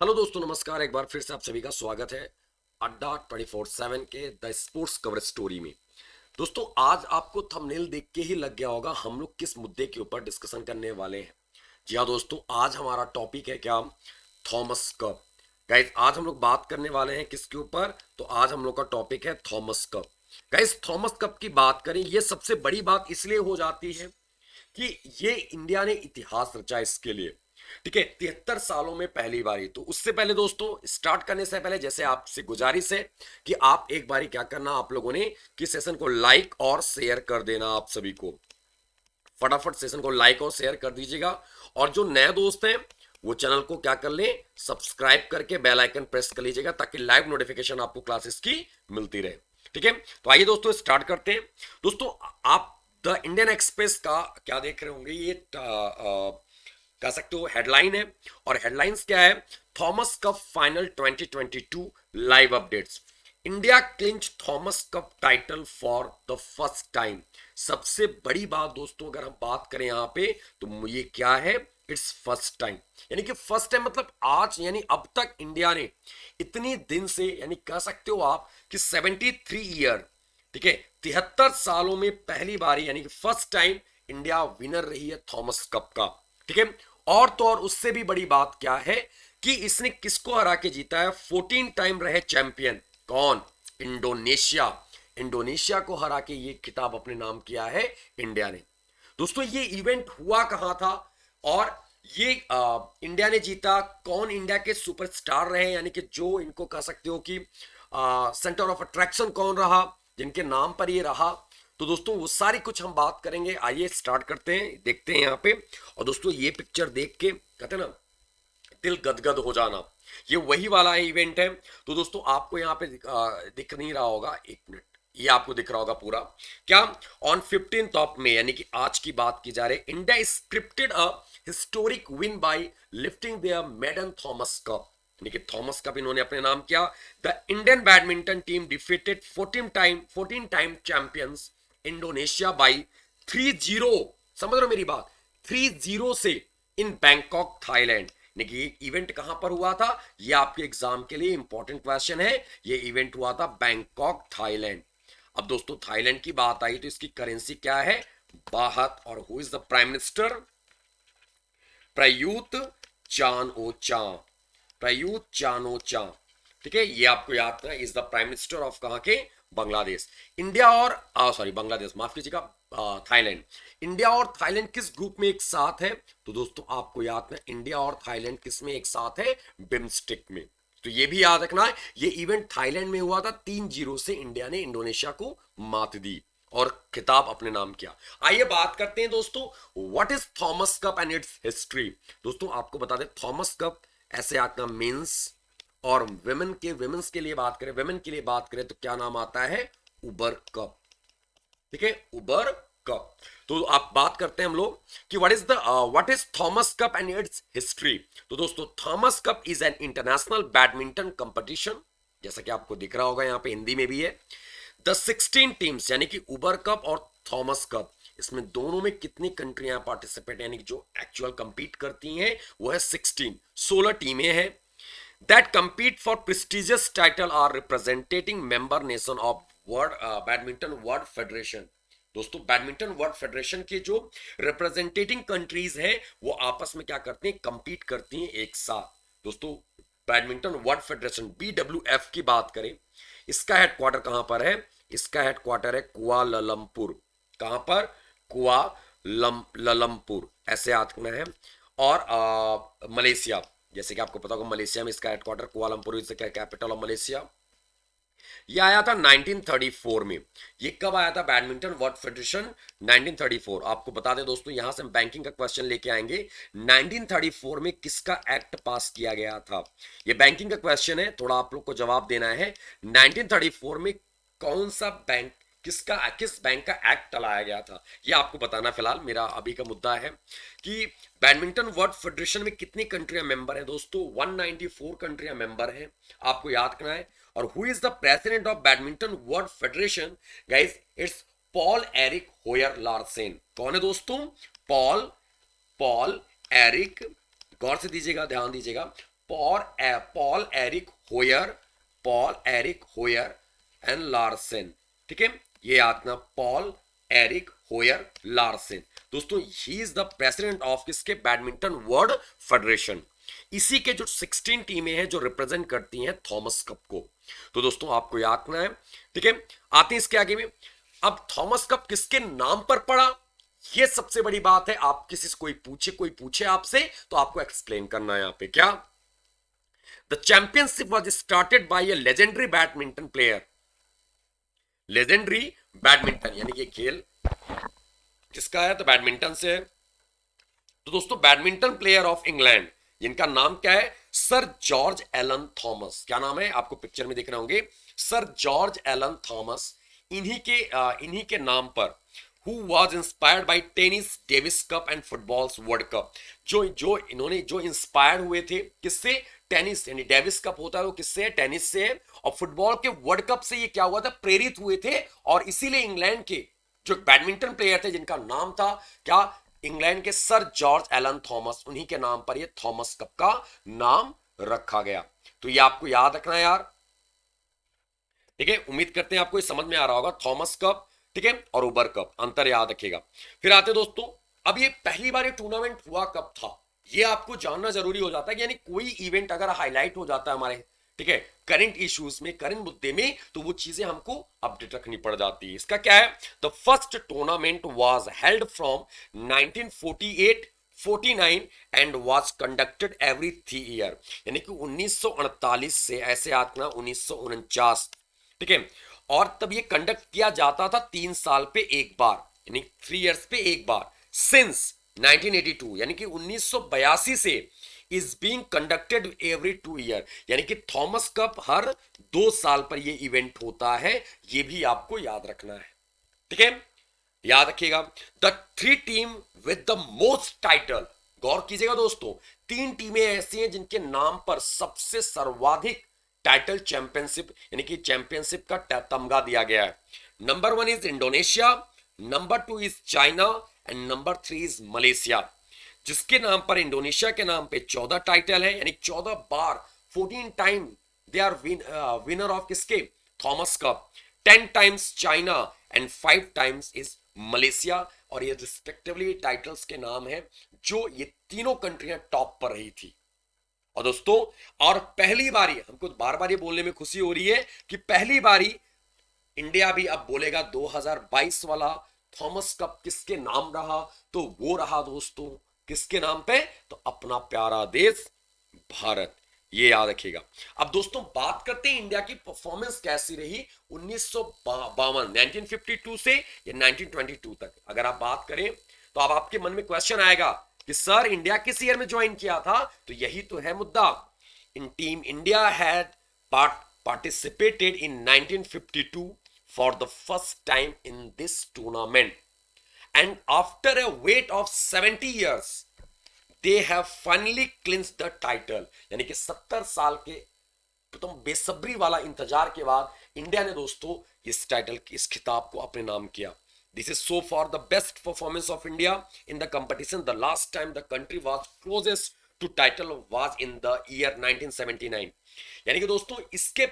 Hello दोस्तों, नमस्कार। एक बार फिर से आप सभी का स्वागत है अड्डा 24/7 के द स्पोर्ट्स कवर स्टोरी में। दोस्तों, आज आपको थंबनेल देख के ही लग गया होगा हम लोग किस मुद्दे के ऊपर डिस्कशन करने वाले हैं। जी हाँ दोस्तों, आज हमारा टॉपिक है क्या? Thomas cup. गाइस, आज हम लोग बात करने वाले हैं किसके ऊपर? तो आज हम लोग का टॉपिक है Thomas cup. Guys, Thomas cup की बात करें, ये सबसे बड़ी बात इसलिए हो जाती है कि ये इंडिया ने इतिहास रचा इसके लिए। ठीक है, 73 सालों में पहली बारी। तो उससे पहले दोस्तों, स्टार्ट करने से पहले जैसे आपसे गुजारिश है कि आप एक बारी क्या करना, आप लोगों ने कि सेशन को लाइक और शेयर कर देना। आप सभी को फटाफट सेशन को लाइक और शेयर कर दीजिएगा। और जो नए दोस्त हैं वो चैनल को क्या कर लें, सब्सक्राइब करके बेल आइकन प्रेस कर लीजिएगा ताकि लाइव नोटिफिकेशन आपको क्लासेस की मिलती रहे। ठीक है, तो आइए दोस्तों स्टार्ट करते हैं। दोस्तों, आप द इंडियन एक्सप्रेस का क्या देख रहे होंगे, ये कह सकते हो हेडलाइन है। और हेडलाइंस क्या है? Thomas cup final 2022 live updates. India clinch Thomas Cup title for the first time. सबसे बड़ी बात दोस्तों, अगर हम बात करें यहाँ पे, तो ये क्या है? It's first time. यानी कि फर्स्ट टाइम मतलब आज, यानी अब तक इंडिया ने इतनी दिन से, यानी कह सकते हो आप कि 73 ईयर, ठीक है, 73 सालों में पहली बारी, यानी कि फर्स्ट टाइम इंडिया विनर रही है थॉमस कप का। ठीक है, और तो और उससे भी बड़ी बात क्या है कि इसने किसको हरा के जीता है? 14 टाइम रहे चैंपियन। कौन? इंडोनेशिया। इंडोनेशिया को हरा के ये खिताब अपने नाम किया है इंडिया ने। दोस्तों, ये इवेंट हुआ कहां था और ये इंडिया ने जीता? कौन इंडिया के सुपरस्टार रहे, यानी कि जो इनको कह सकते हो कि सेंटर ऑफ अट्रैक्शन कौन रहा, जिनके नाम पर ये रहा? तो दोस्तों, वो सारी कुछ हम बात करेंगे। आइए स्टार्ट करते हैं, देखते हैं यहाँ पे। और दोस्तों, ये पिक्चर देख के कहते हैं ना, दिल गदगद हो जाना, ये वही वाला इवेंट है। तो दोस्तों, आपको यहाँ पे दिख नहीं रहा होगा, एक मिनट, ये आपको दिख रहा होगा पूरा क्या? ऑन 15 मई, यानी कि आज की बात की जा रही है, India scripted a historic win by lifting their maiden Thomas Cup. यानी कि थॉमस कप इन्होंने अपने नाम किया। The Indian badminton team defeated 14 time champions Indonesia by 3-0। समझ रहे हो मेरी बात? 3-0 से इन बैंकॉक थाईलैंड। ये इवेंट कहां पर हुआ था? ये आपके एग्जाम के लिए इंपॉर्टेंट क्वेश्चन है। ये इवेंट हुआ था बैंकॉक थाईलैंड। अब दोस्तों, थाईलैंड की बात आई तो इसकी करेंसी क्या है? बाहत। और who is the prime minister? Prayut Chan o cha. Prayut Chan o चा। ठीक है, ये आपको याद रखना, is the prime minister of कहां के? बांग्लादेश। इंडिया और सॉरी, बांग्लादेश, माफ कीजिएगा, थाईलैंड। इंडिया और थाईलैंड किस ग्रुप में एक साथ है? तो दोस्तों, आपको याद रखना, इंडिया और थाईलैंड किस में एक साथ है? बिम्स्टिक में। तो ये भी याद रखना है, ये इवेंट थाईलैंड में हुआ था। 3-0 से इंडिया ने इंडोनेशिया को मात दी और खिताब अपने नाम किया। आइए बात करते हैं दोस्तों, what is Thomas cup and it's history. दोस्तों, आपको बता दें, थॉमस कप ऐसे आता मेंस और विमेन्स के लिए बात करें, विमेन के लिए बात करें तो क्या नाम आता है? उबर कप। ठीक है, उबर कप। तो आप बात करते हैं हम लोग कि what is Thomas cup and it's history. तो दोस्तों, Thomas cup is an international badminton competition, जैसा कि आपको दिख रहा होगा यहाँ पे हिंदी में भी है। द 16 टीम्स, यानी कि उबर कप और थॉमस कप, इसमें दोनों में कितनी कंट्रियां पार्टिसिपेट, यानी कि जो एक्चुअल कंपीट करती हैं वो है 16 टीमें हैं। That compete for prestigious title are representing member nation of world badminton world federation. दोस्तों, बैडमिंटन वर्ल्ड फेडरेशन के जो रिप्रेजेंटेटिंग कंट्रीज हैं वो आपस में क्या करती हैं? कंपीट करती हैं एक साथ। दोस्तों, बैडमिंटन वर्ल्ड फेडरेशन BWF की बात करें, इसका हेडक्वार्टर कहां पर है? इसका हेडक्वार्टर है कुआलालंपुर। कहां पर? कुआलालंपुर, ऐसे याद करना है। और मलेशिया, जैसे कि आपको पता होगा, मलेशिया में इसका headquarter Kuala Lumpur is the capital of Malaysia. ये आया था 1934 में। ये कब आया था बैडमिंटन वर्ल्ड फेडरेशन? 1934। आपको बता दें दोस्तों, यहां से हम बैंकिंग का क्वेश्चन लेके आएंगे। 1934 में किसका एक्ट पास किया गया था? ये बैंकिंग का क्वेश्चन है, थोड़ा आप लोग को जवाब देना है। 1934 में कौन सा बैंक, किस बैंक का एक्ट लाया गया था, ये आपको बताना। फिलहाल मेरा अभी का मुद्दा है कि बैडमिंटन वर्ल्ड फेडरेशन में कितनी कंट्रियां मेंबर हैं? दोस्तों, 194 कंट्रियां मेंबर हैं, आपको याद करना है। और who is the president of badminton world federation? Guys, it's Poul Erik Hoyer Larsen. कौन है दोस्तों? पॉल पॉल एरिक, गौर से दीजिएगा, ध्यान दीजिएगा, Poul Erik Hoyer, Poul Erik Hoyer and Larsen. ठीक है, ये याद रखना, पॉल एरिक होयर लार्सन। दोस्तों he is the president of किसके, बैडमिंटन वर्ल्ड फेडरेशन। इसी के जो 16 टीमें हैं जो रिप्रेजेंट करती हैं थॉमस कप को। तो दोस्तों आपको याद रखना है। ठीक है, आते हैं इसके आगे में। अब थॉमस कप किसके नाम पर पड़ा, ये सबसे बड़ी बात है। आप किसी से कोई पूछे आपसे तो आपको एक्सप्लेन करना है यहां पे क्या। The championship was started by A legendary badminton player. Legendary badminton यानी कि खेल किसका है, तो बैडमिंटन से है। तो दोस्तों बैडमिंटन प्लेयर ऑफ इंग्लैंड, जिनका नाम क्या है, सर जॉर्ज एलन थॉमस। क्या नाम है, आपको पिक्चर में दिख रहे होंगे, सर जॉर्ज एलन थॉमस। इन्हीं के नाम पर who was inspired by tennis Davis cup and footballs world cup. जो इंस्पायर्ड हुए थे किससे, टेनिस यानी डेविस कप होता है वो किससे है, टेनिस से है। और फुटबॉल के वर्ल्ड कप से ये क्या हुआ था, प्रेरित हुए थे। और इसीलिए इंग्लैंड के जो बैडमिंटन प्लेयर थे जिनका नाम था क्या, इंग्लैंड के सर जॉर्ज एलन थॉमस, उन्हीं के नाम पर ये थॉमस कप का नाम रखा गया। तो ये आपको याद रखना है यार। ठीक है, उम्मीद करते हैं आपको ये समझ में आ रहा होगा, थॉमस कप, ठीक है, और उबर कप, अंतर याद रखिएगा। फिर आते दोस्तों, अब ये पहली बार ये टूर्नामेंट हुआ कब था, ये आपको जानना जरूरी हो जाता है। यानी कोई इवेंट अगर हाईलाइट हो जाता है हमारे, ठीक है, करंट इश्यूज में, करंट मुद्दे में, तो वो चीजें हमको अपडेट रखनी पड़ जाती है। इसका क्या है, the first tournament was held from 1948 49 and was conducted every 3 year. यानी कि 1948 से ऐसे आतना 1949, ठीक है, और तब ये कंडक्ट किया जाता था 3 साल पे एक बार, यानी 3 इयर्स पे एक बार। सिंस 1982 यानी कि 1982 से is being conducted every 2 year, यानी कि थॉमस कप हर 2 साल पर ये इवेंट होता है। ये भी आपको याद रखना है, ठीक है, याद रखिएगा। The 3 team with the most title, गौर कीजिएगा दोस्तों, 3 टीमें ऐसी हैं जिनके नाम पर सबसे सर्वाधिक टाइटल चैंपियनशिप यानी कि चैंपियनशिप का तमगा दिया गया है। Number 1 is Indonesia, number 2 is China and number 3 is Malaysia. जिसके नाम पर, इंडोनेशिया के नाम पे 14 टाइटल है, यानी 14 बार, 14 time they are winner of किसके, Thomas Cup. 10 times China and 5 times is Malaysia. और ये रिस्पेक्टिवली टाइटल्स के नाम है जो ये तीनों कंट्रियां टॉप पर रही थी। और दोस्तों, और पहली बारी, हमको बार बार ये बोलने में खुशी हो रही है कि पहली बारी इंडिया भी अब बोलेगा 2022 वाला थॉमस कप किसके नाम रहा, तो वो रहा दोस्तों किसके नाम पे, तो अपना प्यारा देश भारत। ये याद रखिएगा। अब दोस्तों बात करते हैं इंडिया की परफॉर्मेंस कैसी रही 1952 से या 1922 तक। अगर आप बात करें तो अब आपके मन में क्वेश्चन आएगा कि सर इंडिया किस ईयर में ज्वाइन किया था, तो यही तो है मुद्दा। In team India had participated in 1952 for the first time in this tournament, and after a wait of 70 years they have finally clinched the title। यानी कि 70 साल के तुम बेसब्री वाला इंतजार के बाद इंडिया ने दोस्तों इस टाइटल, इस खिताब को अपने नाम किया। This is so far the best performance of India in the competition. The last time the country was closest to title was in the year 1979। यानी कि दोस्तों इसके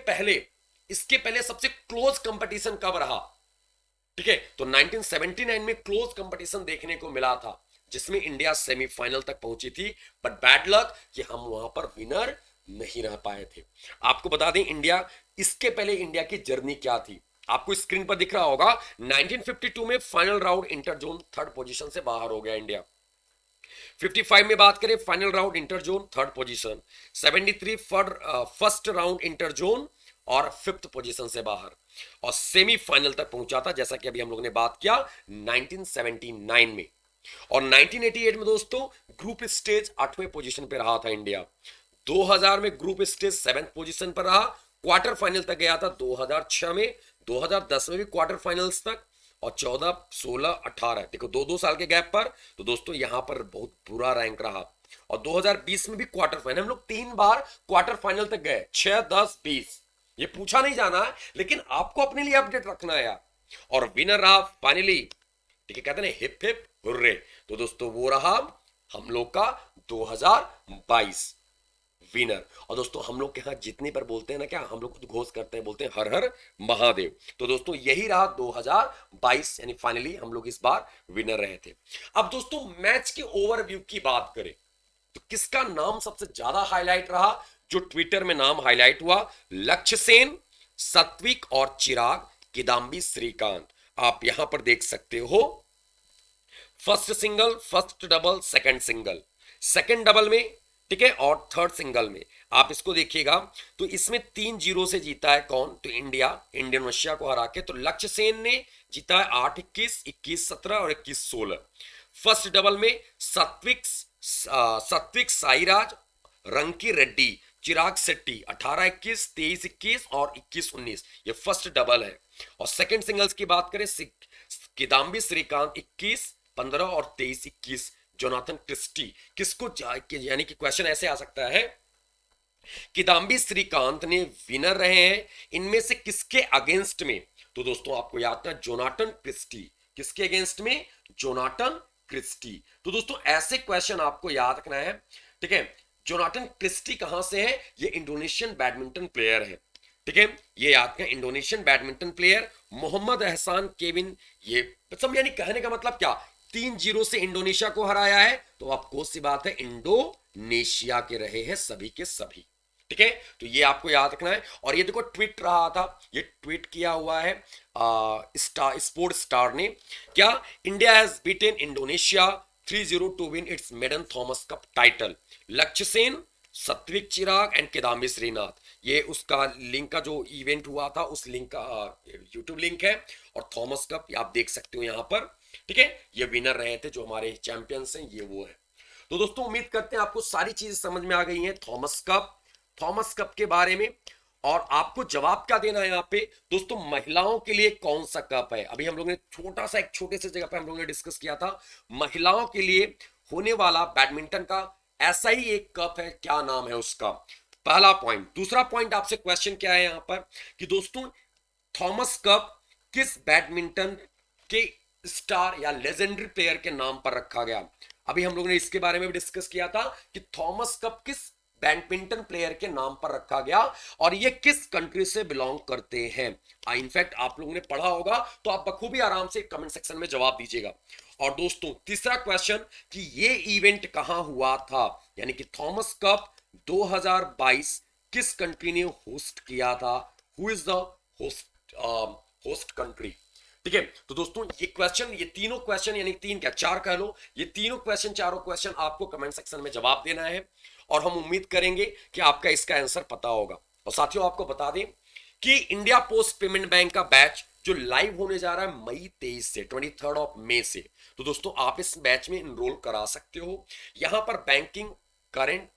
पहले सबसे क्लोज कंपटीशन कब रहा, ठीक है, तो 1979 में क्लोज कंपटीशन देखने को मिला था जिसमें इंडिया सेमीफाइनल तक पहुंची थी। बट बैड लक कि हम वहां पर विनर नहीं रह पाए थे। आपको बता दें इंडिया, इसके पहले इंडिया की जर्नी क्या थी, आपको स्क्रीन पर दिख रहा होगा। 1952 में final round inter zone 3rd position से बाहर हो गया इंडिया। 55 में बात करें final round inter zone 3rd position. 73 first round inter zone और 5th पोजीशन से बाहर, और सेमीफाइनल तक पहुंचा था जैसा कि अभी हम लोगों ने बात किया 1979 में। और 1988 में दोस्तों ग्रुप स्टेज 8वें पोजीशन पे रहा था इंडिया। 2000 में ग्रुप स्टेज 7th पोजीशन पर रहा, क्वार्टर फाइनल तक गया था 2006 में, 2010 में भी क्वार्टर फाइनल्स तक, और 14, 16, 18 देखो 2-2 साल के गैप पर, तो दोस्तों यहां पर बहुत बुरा रैंक रहा। और 2020 में भी क्वार्टर फाइनल, हम लोग 3 बार क्वार्टर फाइनल तक गए, 6, 10, 20। ये पूछा नहीं जाना है लेकिन आपको अपने लिए अपडेट रखना है यार। और विनर रहा फाइनली, ठीक है, कहते हैं हिप हिप हुर्रे, तो दोस्तों वो रहा हम लोग का 2022। विनर। और दोस्तों हम लोग के यहाँ जितनी पर बोलते हैं ना, क्या हम लोग खुद घोष करते हैं, बोलते हैं हर हर महादेव। तो दोस्तों यही रहा 2022, यानी फाइनली हम लोग इस बार विनर रहे थे। अब दोस्तों मैच के ओवरव्यू की बात करें तो किसका नाम सबसे ज्यादा हाईलाइट रहा, जो ट्विटर में नाम हाईलाइट हुआ? लक्ष्य सेन, सात्विक और चिराग, किदाम्बी श्रीकांत। आप यहां पर देख सकते हो first single, first double, second single, second double में, ठीक है, और थर्ड सिंगल में आप इसको देखिएगा तो इसमें 3-0 से जीता है कौन? तो इंडिया, इंडोनेशिया को हरा के। तो लक्ष्य सेन ने जीता है 8-21, 21-17 और 21-16। फर्स्ट डबल में सात्विक साईराज, रंकी रेड्डी, चिराग शेट्टी 18-21, 23-21 और 21-19, ये फर्स्ट डबल है। और सेकंड सिंगल्स की बात करें, किदाम्बी श्रीकांत 21-15 और 23-21, जोनाथन क्रिस्टी। किसको यानी कि क्वेश्चन ऐसे आ सकता है, किदाम्बी श्रीकांत ने विनर रहे हैं, इनमें से किसके अगेंस्ट में? तो दोस्तों आपको याद था जोनाथन क्रिस्टी। किसके अगेंस्ट में? Jonathan Christie. तो दोस्तों ऐसे क्वेश्चन आपको याद रखना है, ठीक है। जोनाथन क्रिस्टी कहां से है? ये इंडोनेशियन बैडमिंटन प्लेयर है, ठीक है, ये याद करें, इंडोनेशियन बैडमिंटन प्लेयर। मोहम्मद एहसान केविन, ये सब यानी कहने का मतलब क्या, 3-0 से इंडोनेशिया को हराया है। तो आपको सी बात है, इंडोनेशिया के रहे हैं सभी के सभी, ठीक है। तो ये आपको याद रखना है। और ये देखो ट्वीट रहा था, ये ट्वीट किया हुआ है स्पोर्ट स्टार ने, क्या? India has beaten Indonesia 3-0 to win its maiden Thomas Cup title. Lakshya Sen, Satwik Chirag and Kidambi Srinath. ये उसका लिंक का जो इवेंट हुआ था उस लिंक का यूट्यूब लिंक है। और थॉमस कप आप देख सकते हो यहां पर, ठीक है, ये विनर रहे थे जो हमारे चैंपियंस हैं, ये वो है। तो दोस्तों उम्मीद करते हैं आपको सारी चीजें समझ में आ गई हैं थॉमस कप के बारे में। और आपको जवाब क्या देना है यहाँ पे दोस्तों, महिलाओं के लिए कौन सा कप है? अभी हम लोग ने एक छोटे से जगह पे हम लोग ने डिस्कस किया था, महिलाओं के लिए होने वाला बैडमिंटन का ऐसा ही एक कप है, क्या नाम है उसका? पहला पॉइंट। दूसरा पॉइंट आपसे क्वेश्चन क्या है यहां पर कि दोस्तों थॉमस कप किस बैडमिंटन के स्टार या लेजेंडरी प्लेयर के नाम पर रखा गया? अभी हम लोगों ने इसके बारे में भी डिस्कस किया था कि थॉमस कप किस बैडमिंटन प्लेयर के नाम पर रखा गया और ये किस कंट्री से बिलोंग करते हैं। इनफैक्ट आप लोगों ने पढ़ा होगा तो आप बखूबी आराम से कमेंट सेक्शन में जवाब दीजिएगा। और दोस्तों तीसरा क्वेश्चन कि ये इवेंट कहां हुआ था, यानी कि थॉमस कप 2022 किस कंट्री ने होस्ट किया था? Who is the host country? ठीक है। तो दोस्तों ये क्वेश्चन, ये तीनों क्वेश्चन, यानी तीन क्या चार कह लो, ये तीनों क्वेश्चन, चारों क्वेश्चन आपको कमेंट सेक्शन में जवाब देना है और हम उम्मीद करेंगे कि आपका इसका आंसर पता होगा। और साथियों आपको बता दें कि इंडिया पोस्ट पेमेंट बैंक का बैच जो लाइव होने जा रहा है मई 23 से 23 मई से, तो दोस्तों आप इस बैच में एनरोल करा सकते हो। यहां पर बैंकिंग करंट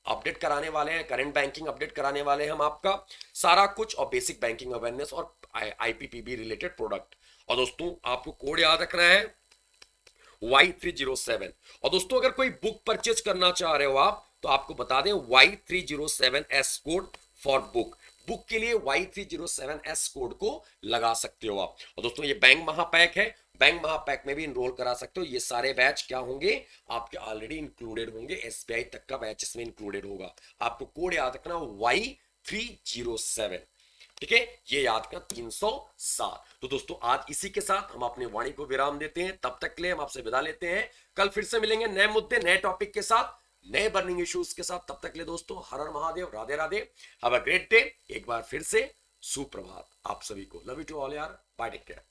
अपडेट कराने वाले हैं, करंट बैंकिंग अपडेट कराने वाले हैं हम आपका सारा कुछ, और बेसिक बैंकिंग अवेयरनेस और आईपीपीबी रिलेटेड प्रोडक्ट। और दोस्तों आपको कोड याद रखना है Y307। और दोस्तों अगर कोई बुक परचेज करना चाह रहे हो आप तो आपको बता दें Y307S कोड फॉर बुक के लिए Y307S कोड को लगा सकते हो आप। और दोस्तों ये बैंक महापैक है, बैंक महापैक में भी इनरोल करा सकते हो। ये सारे बैच क्या होंगे आपके ऑलरेडी इंक्लूडेड होंगे, SBI तक का बैच इसमें इंक्लूडेड होगा। आपको कोड याद रखना Y307, ठीक है, ये याद का 307। तो दोस्तों आज इसी के साथ हम अपनी वाणी को विराम देते हैं, तब तक के लिए हम आपसे विदा लेते हैं। कल फिर से मिलेंगे नए मुद्दे, नए टॉपिक के साथ, नए बर्निंग इश्यूज के साथ। तब तक के लिए दोस्तों Har Har Mahadev, Radhe Radhe, have a great day. एक बार फिर से सुप्रभात आप सभी को, लव यू टू ऑल यार, बाय, टेक केयर।